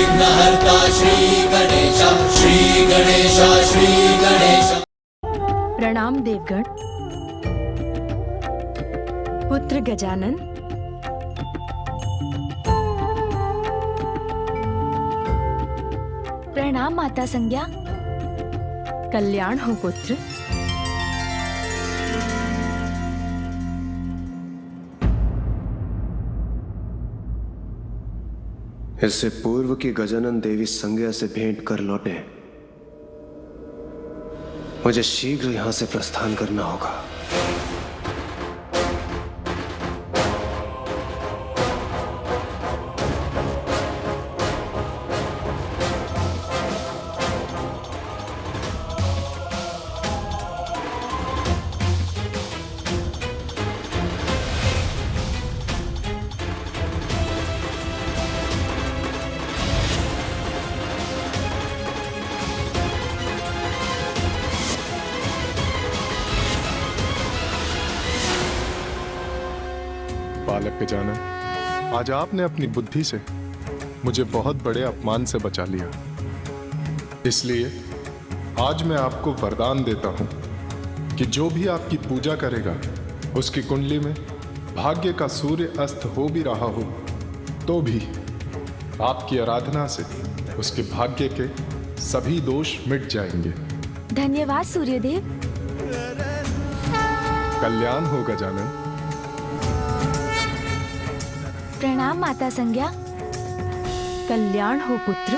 विघ्नहर्ता श्री गणेश, श्री गणेश, श्री गणेश। प्रणाम देवगण। पुत्र गजानन, प्रणाम माता संज्ञा। कल्याण हो पुत्र। इससे पूर्व की गजानन देवी संज्ञा से भेंट कर लौटे, मुझे शीघ्र यहां से प्रस्थान करना होगा। बालक गजानन, आज आपने अपनी बुद्धि से मुझे बहुत बड़े अपमान से बचा लिया। इसलिए आज मैं आपको वरदान देता हूं कि जो भी आपकी पूजा करेगा, उसकी कुंडली में भाग्य का सूर्य अस्त हो भी रहा हो तो भी आपकी आराधना से उसके भाग्य के सभी दोष मिट जाएंगे। धन्यवाद सूर्यदेव। कल्याण हो गजानन। प्रणाम माता संज्ञा। कल्याण हो पुत्र।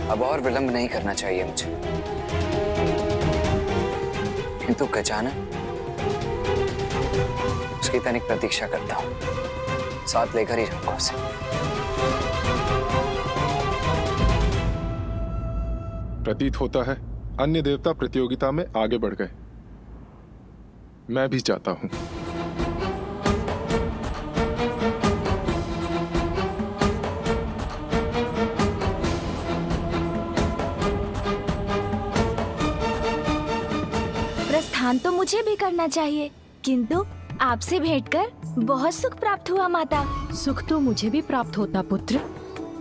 अब और विलंब नहीं करना चाहिए मुझे, किंतु गजानन, उसकी तनिक प्रतीक्षा करता हूं, साथ लेकर ही जाऊंगा उसे। प्रतीत होता है अन्य देवता प्रतियोगिता में आगे बढ़ गए। मैं भी चाहता हूं। प्रस्थान तो मुझे भी करना चाहिए, किंतु आपसे भेंट कर बहुत सुख प्राप्त हुआ माता। सुख तो मुझे भी प्राप्त होता पुत्र,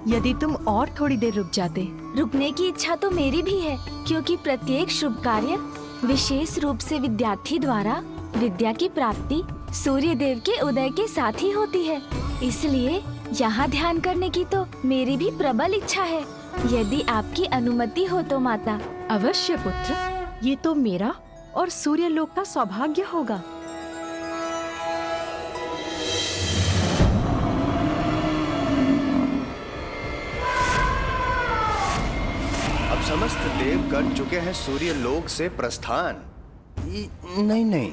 यदि तुम और थोड़ी देर रुक जाते। रुकने की इच्छा तो मेरी भी है, क्योंकि प्रत्येक शुभ कार्य विशेष रूप से विद्यार्थी द्वारा विद्या की प्राप्ति सूर्य देव के उदय के साथ ही होती है। इसलिए यहाँ ध्यान करने की तो मेरी भी प्रबल इच्छा है, यदि आपकी अनुमति हो तो माता। अवश्य पुत्र, ये तो मेरा और सूर्य लोक का सौभाग्य होगा। समस्त देव कर चुके हैं सूर्य लोक से प्रस्थान। नहीं नहीं,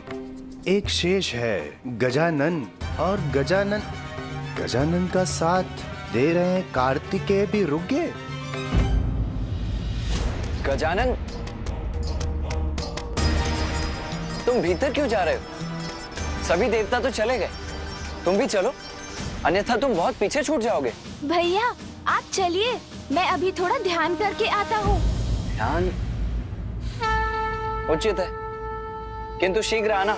एक शेष है, गजानन। और गजानन का साथ दे रहे हैं कार्तिकेय भी रुक गए। गजानन, तुम भीतर क्यों जा रहे हो? सभी देवता तो चले गए, तुम भी चलो, अन्यथा तुम बहुत पीछे छूट जाओगे। भैया आप चलिए, मैं अभी थोड़ा ध्यान करके आता हूँ। ध्यान उचित है, किंतु शीघ्र आना।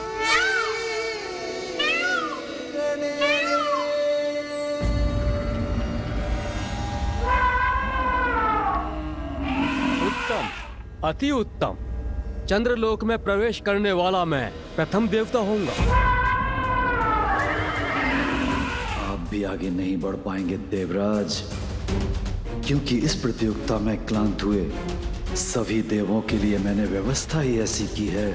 उत्तम, अति उत्तम। चंद्रलोक में प्रवेश करने वाला मैं प्रथम देवता होऊंगा। आप भी आगे नहीं बढ़ पाएंगे देवराज, क्योंकि इस प्रतियोगिता में क्लांत हुए सभी देवों के लिए मैंने व्यवस्था ही ऐसी की है।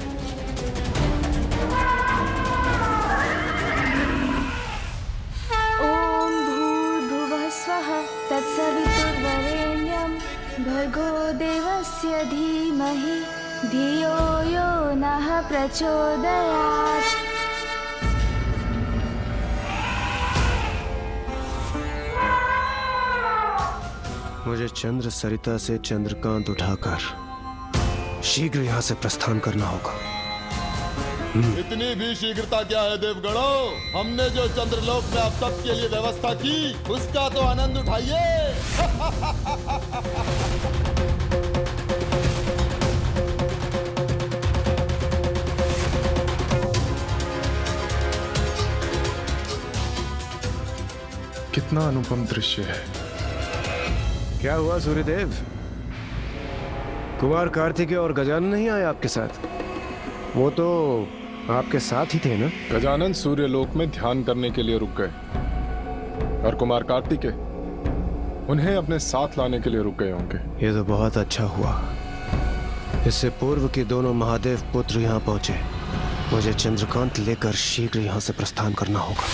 ओम भूर्भुवः स्वः तत्सवितुर्वरेण्यं भर्गो देवस्य धीमहि धियो यो नः प्रचोदयात्। मुझे चंद्र सरिता से चंद्रकांत उठाकर शीघ्र यहाँ से प्रस्थान करना होगा। इतनी भी शीघ्रता क्या है देवगणों? हमने जो चंद्रलोक में अब तक के लिए व्यवस्था की, उसका तो आनंद उठाइए। कितना अनुपम दृश्य है। क्या हुआ सूर्यदेव? कुमार कार्तिकेय और गजानन नहीं आए आपके साथ? वो तो आपके साथ ही थे ना? गजानन सूर्यलोक में ध्यान करने के लिए रुक गए और कुमार कार्तिकेय उन्हें अपने साथ लाने के लिए रुक गए होंगे। ये तो बहुत अच्छा हुआ। इससे पूर्व के दोनों महादेव पुत्र यहाँ पहुंचे। मुझे चंद्रकांत लेकर शीघ्र यहाँ से प्रस्थान करना होगा।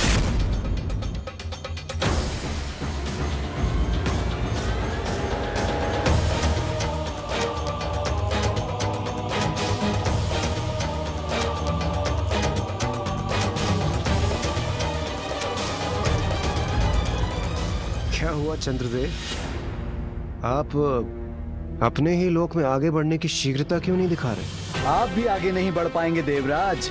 क्या हुआ चंद्रदेव? आप अपने ही लोक में आगे बढ़ने की शीघ्रता क्यों नहीं दिखा रहे? आप भी आगे नहीं बढ़ पाएंगे देवराज।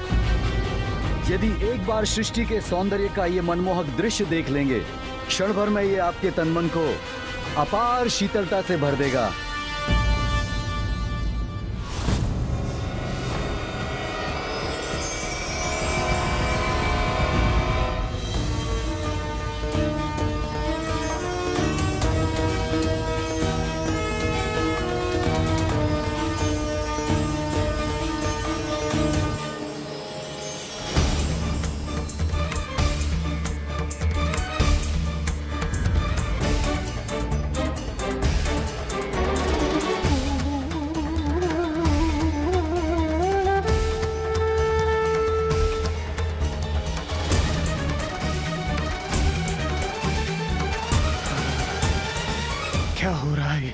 यदि एक बार सृष्टि के सौंदर्य का ये मनमोहक दृश्य देख लेंगे, क्षण भर में ये आपके तन मन को अपार शीतलता से भर देगा। क्या हो रहा है?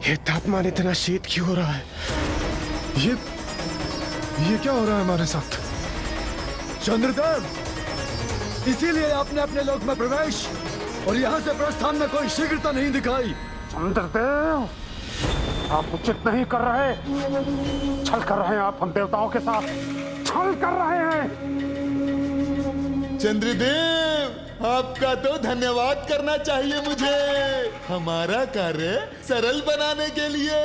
ये तापमान इतना शीत क्यों हो रहा है? ये क्या हो रहा है हमारे साथ? चंद्रदेव, इसीलिए आपने अपने लोक में प्रवेश और यहाँ से प्रस्थान में कोई शीघ्रता नहीं दिखाई। चंद्रदेव, आप उचित नहीं कर रहे। छल कर रहे हैं आप हम देवताओं के साथ। छल कर रहे हैं। चंद्रदेव, आपका तो धन्यवाद करना चाहिए मुझे, हमारा कार्य सरल बनाने के लिए।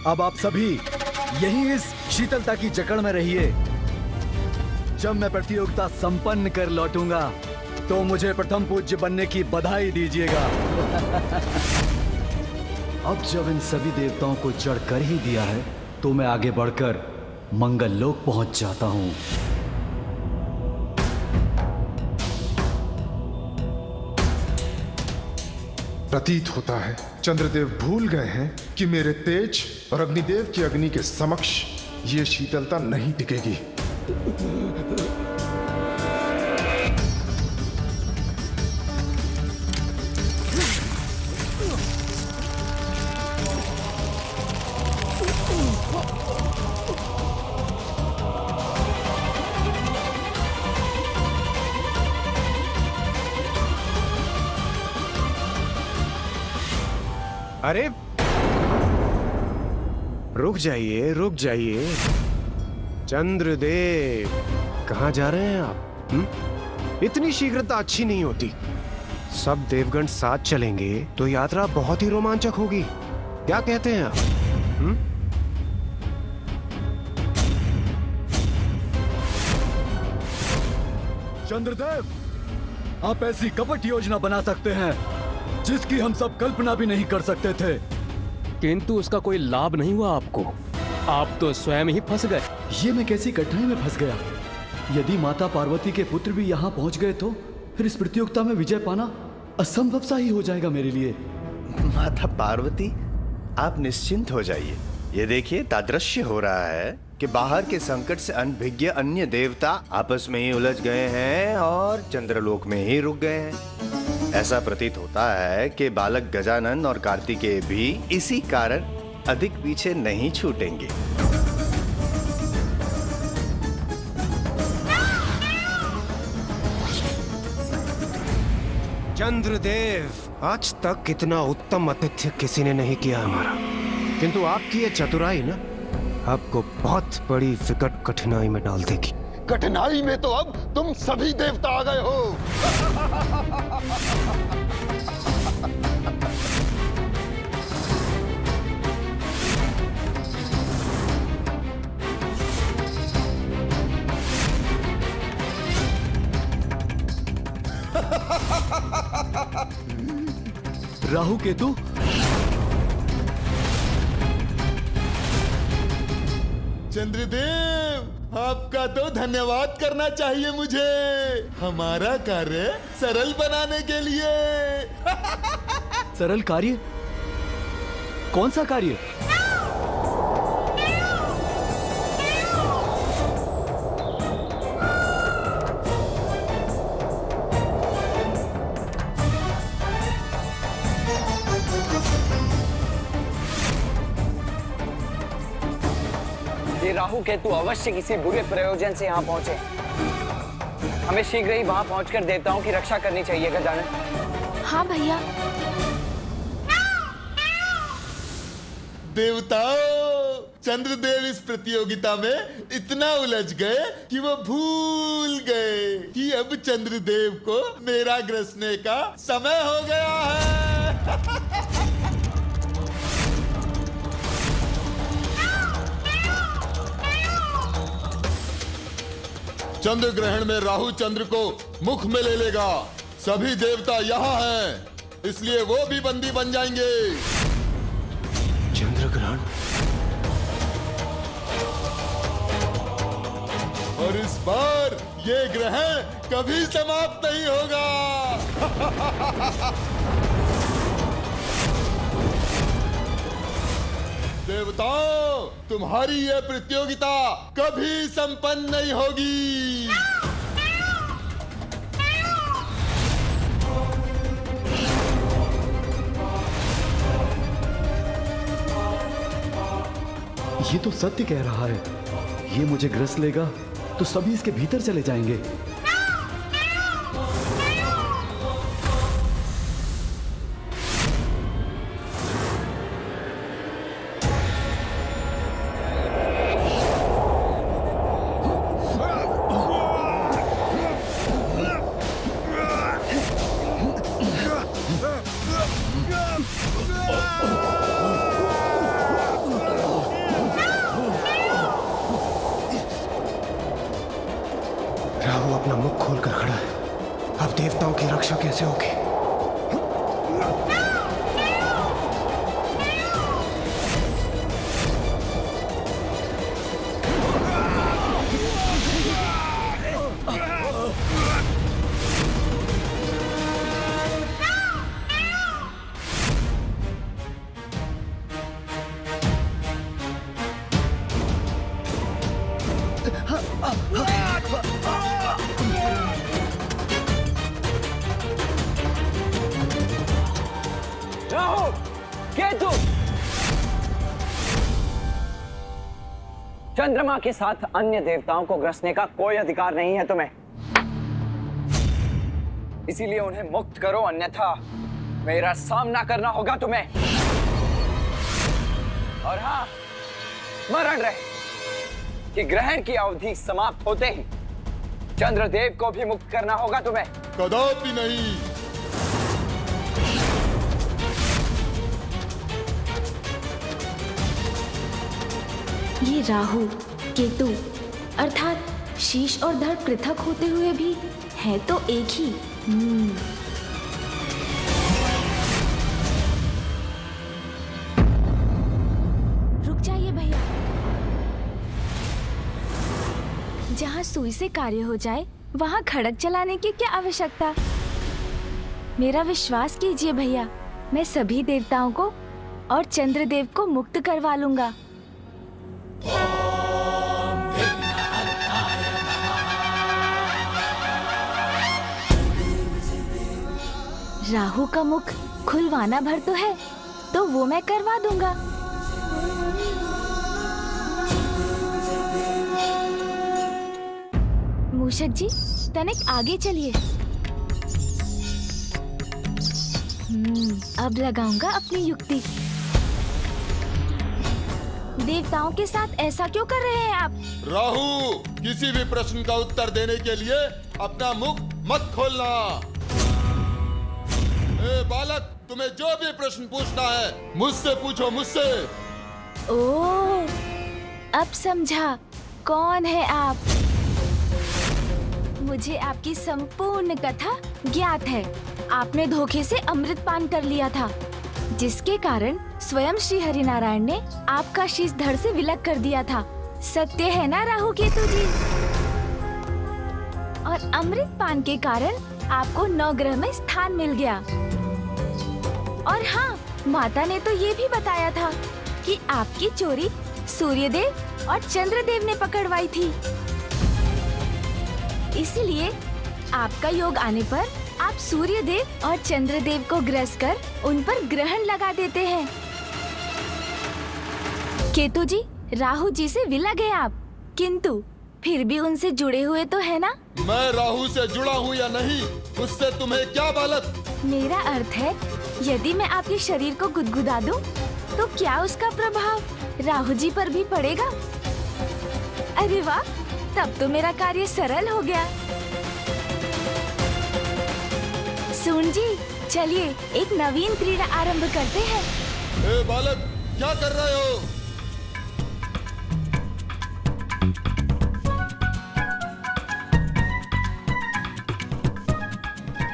अब आप सभी यहीं इस शीतलता की जकड़ में रहिए। जब मैं प्रतियोगिता संपन्न कर लौटूंगा तो मुझे प्रथम पूज्य बनने की बधाई दीजिएगा। अब जब इन सभी देवताओं को जड़ कर ही दिया है तो मैं आगे बढ़कर मंगल लोक पहुंच जाता हूं। प्रतीत होता है चंद्रदेव भूल गए हैं कि मेरे तेज और अग्निदेव की अग्नि के समक्ष ये शीतलता नहीं टिकेगी। अरे रुक जाइए, रुक जाइए। चंद्रदेव, कहाँ जा रहे हैं आप? इतनी शीघ्रता अच्छी नहीं होती। सब देवगण साथ चलेंगे तो यात्रा बहुत ही रोमांचक होगी। क्या कहते हैं आप? चंद्रदेव, आप ऐसी कपट योजना बना सकते हैं जिसकी हम सब कल्पना भी नहीं कर सकते थे, किंतु उसका कोई लाभ नहीं हुआ आपको। आप तो स्वयं ही फंस गए। ये मैं कैसी कठिनाई में फंस गया? यदि माता पार्वती के पुत्र भी यहाँ पहुँच गए तो फिर इस प्रतियोगिता में विजय पाना असंभव सा ही हो जाएगा मेरे लिए। माता पार्वती, आप निश्चिंत हो जाइए। ये देखिए, तादृश्य हो रहा है कि बाहर के संकट से अनभिज्ञ अन्य देवता आपस में ही उलझ गए हैं और चंद्रलोक में ही रुक गए हैं। ऐसा प्रतीत होता है कि बालक गजानन और कार्तिकेय भी इसी कारण अधिक पीछे नहीं छूटेंगे। चंद्रदेव, आज तक इतना उत्तम आतिथ्य किसी ने नहीं किया हमारा, किंतु आपकी ये चतुराई ना आपको बहुत बड़ी विकट कठिनाई में डाल देगी। कठिनाई में तो अब तुम सभी देवता आ गए हो। राहु केतु, चंद्रदेव, आपका तो धन्यवाद करना चाहिए मुझे, हमारा कार्य सरल बनाने के लिए। सरल कार्य? कौन सा कार्य? ये राहु केतु अवश्य किसी बुरे प्रयोजन से यहाँ पहुंचे। हमें शीघ्र ही वहां पहुंचकर देवताओं की रक्षा करनी चाहिए गजानन। हाँ भैया। देवताओं, चंद्रदेव इस प्रतियोगिता में इतना उलझ गए कि वो भूल गए कि अब चंद्रदेव को मेरा ग्रसने का समय हो गया है। चंद्र ग्रहण में राहु चंद्र को मुख में ले लेगा। सभी देवता यहाँ हैं, इसलिए वो भी बंदी बन जाएंगे। चंद्र ग्रहण? और इस बार ये ग्रहण कभी समाप्त नहीं होगा। देवताओं, तुम्हारी यह प्रतियोगिता कभी संपन्न नहीं होगी। ये तो सत्य कह रहा है। ये मुझे ग्रस लेगा तो सभी इसके भीतर चले जाएंगे। राहु अपना मुख खोलकर खड़ा है। अब देवताओं की रक्षा कैसे होगी? राहु केतु, चंद्रमा के साथ अन्य देवताओं को ग्रसने का कोई अधिकार नहीं है तुम्हें। इसीलिए उन्हें मुक्त करो, अन्यथा मेरा सामना करना होगा तुम्हें। और हाँ, स्मरण रहे कि ग्रहण की अवधि समाप्त होते ही चंद्रदेव को भी मुक्त करना होगा तुम्हें। कदापि नहीं। ये राहु केतु अर्थात शीश और धड़ पृथक होते हुए भी है तो एक ही। रुक जाइए भैया। जहाँ सुई से कार्य हो जाए वहाँ खड़क चलाने की क्या आवश्यकता। मेरा विश्वास कीजिए भैया, मैं सभी देवताओं को और चंद्रदेव को मुक्त करवा लूंगा। राहु का मुख खुलवाना भर तो है, तो वो मैं करवा दूंगा। मूषक जी, तनिक आगे चलिए। अब लगाऊंगा अपनी युक्ति। देवताओं के साथ ऐसा क्यों कर रहे हैं आप? राहु, किसी भी प्रश्न का उत्तर देने के लिए अपना मुख मत खोलना। ए बालक, तुम्हें जो भी प्रश्न पूछना है मुझसे पूछो, मुझसे। ओह, अब समझा कौन है आप। मुझे आपकी संपूर्ण कथा ज्ञात है। आपने धोखे से अमृत पान कर लिया था, जिसके कारण स्वयं श्री हरिनारायण ने आपका शीश धड़ से विलग कर दिया था। सत्य है ना राहु केतु जी? और अमृत पान के कारण आपको नवग्रह में स्थान मिल गया। और हाँ, माता ने तो ये भी बताया था कि आपकी चोरी सूर्यदेव और चंद्रदेव ने पकड़वाई थी। इसलिए आपका योग आने पर आप सूर्यदेव और चंद्रदेव को ग्रस कर उन पर ग्रहण लगा देते हैं। केतु जी, राहु जी से विलग है आप, किंतु फिर भी उनसे जुड़े हुए तो है ना? मैं राहु से जुड़ा हूँ या नहीं, उससे तुम्हें क्या बालक? मेरा अर्थ है, यदि मैं आपके शरीर को गुदगुदा दूं, तो क्या उसका प्रभाव राहु जी पर भी पड़ेगा? अरे वाह, तब तो मेरा कार्य सरल हो गया। सुन जी, चलिए एक नवीन क्रीड़ा आरंभ करते हैं। ए बालक, क्या कर रहे हो?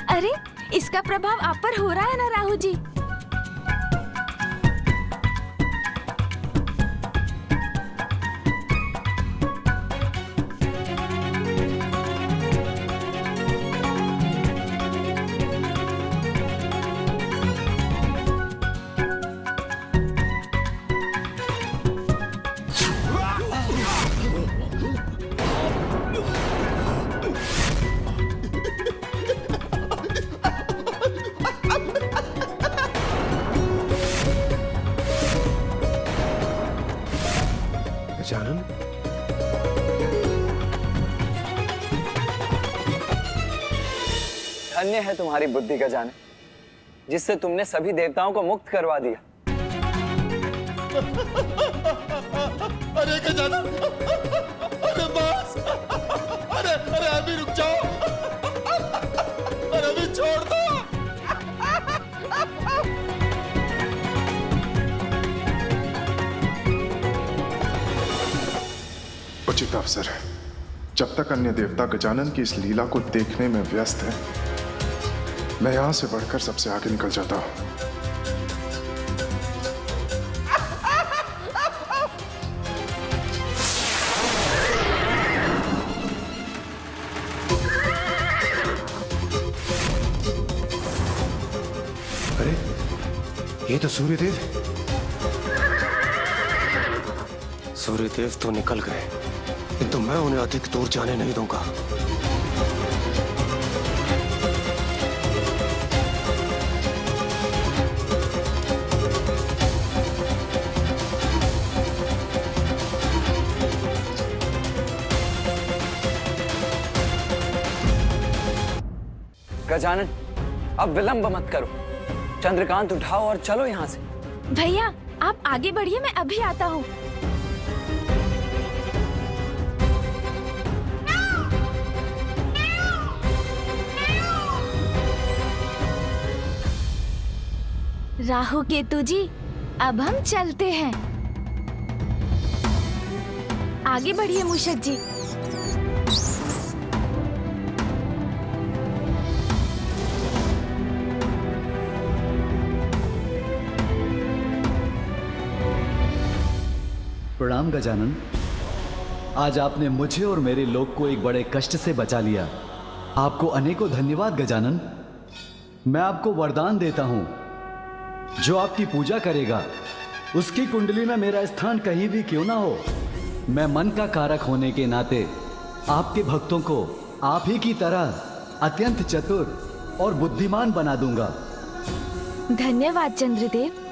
अरे, इसका प्रभाव आप पर हो रहा है ना राहु जी? गजानन, धन्य है तुम्हारी बुद्धि गजानन, जिससे तुमने सभी देवताओं को मुक्त करवा दिया। अरे गजानन, अरे बस, अरे अरे अभी रुक जाओ, अरे अभी छोड़ दो। उचित अवसर है। जब तक अन्य देवता गजानन की इस लीला को देखने में व्यस्त हैं, मैं यहां से बढ़कर सबसे आगे निकल जाता हूं। अरे, ये तो सूर्यदेव। सूर्यदेव तो निकल गए, किंतु मैं उन्हें अधिक दूर जाने नहीं दूंगा। गजानन, अब विलंब मत करो। चंद्रकांत उठाओ और चलो यहाँ से। भैया, आप आगे बढ़िए, मैं अभी आता हूँ। राहु केतु जी, अब हम चलते हैं। आगे बढ़िए मूषक जी। प्रणाम गजानन। आज आपने मुझे और मेरे लोग को एक बड़े कष्ट से बचा लिया। आपको अनेकों धन्यवाद गजानन। मैं आपको वरदान देता हूं, जो आपकी पूजा करेगा उसकी कुंडली में मेरा स्थान कहीं भी क्यों ना हो, मैं मन का कारक होने के नाते आपके भक्तों को आप ही की तरह अत्यंत चतुर और बुद्धिमान बना दूंगा। धन्यवाद चंद्रदेव।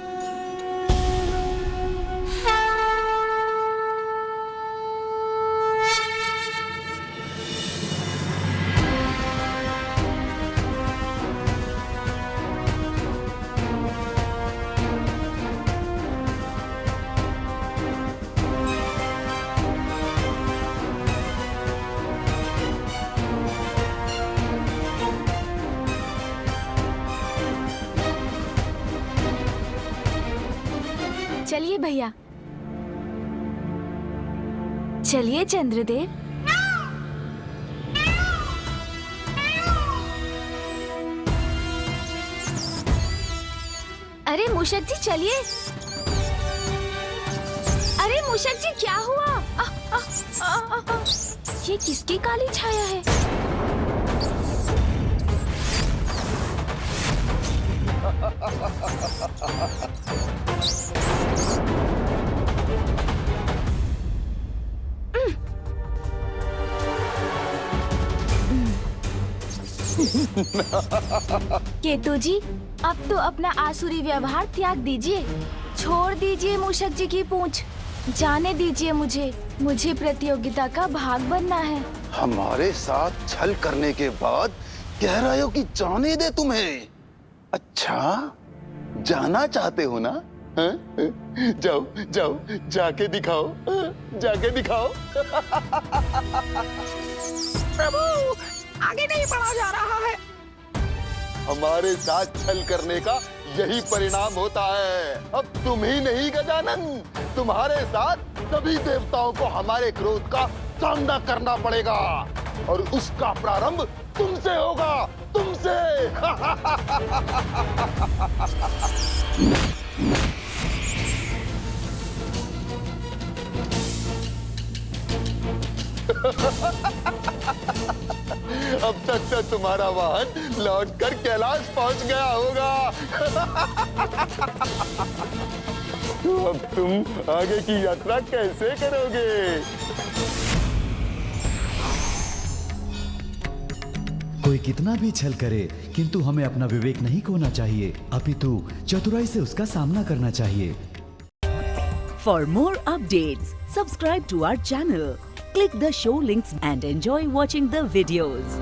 चलिए भैया, चलिए चंद्रदेव। अरे मूषक जी चलिए। अरे मूषक जी क्या हुआ? ये किसकी काली छाया है? केतु जी, अब तो अपना आसुरी व्यवहार त्याग दीजिए। छोड़ दीजिए मूषक जी की पूंछ। जाने दीजिए मुझे प्रतियोगिता का भाग बनना है। हमारे साथ छल करने के बाद कह रहे हो कि जाने दे तुम्हें? अच्छा, जाना चाहते हो ना? जाओ जाओ, जाके दिखाओ, जाके दिखाओ। प्रभु, आगे नहीं बढ़ा जा रहा है। हमारे साथ छल करने का यही परिणाम होता है। अब तुम ही नहीं गजानन, तुम्हारे साथ सभी देवताओं को हमारे क्रोध का सामना करना पड़ेगा और उसका प्रारंभ तुमसे होगा, तुमसे। अब तक तो तुम्हारा वाहन लौटकर कैलाश पहुंच गया होगा। तो अब तुम आगे की यात्रा कैसे करोगे? कोई कितना भी छल करे, किंतु हमें अपना विवेक नहीं खोना चाहिए, अपितु चतुराई से उसका सामना करना चाहिए। For more updates, subscribe to our channel, click the show links and enjoy watching the videos.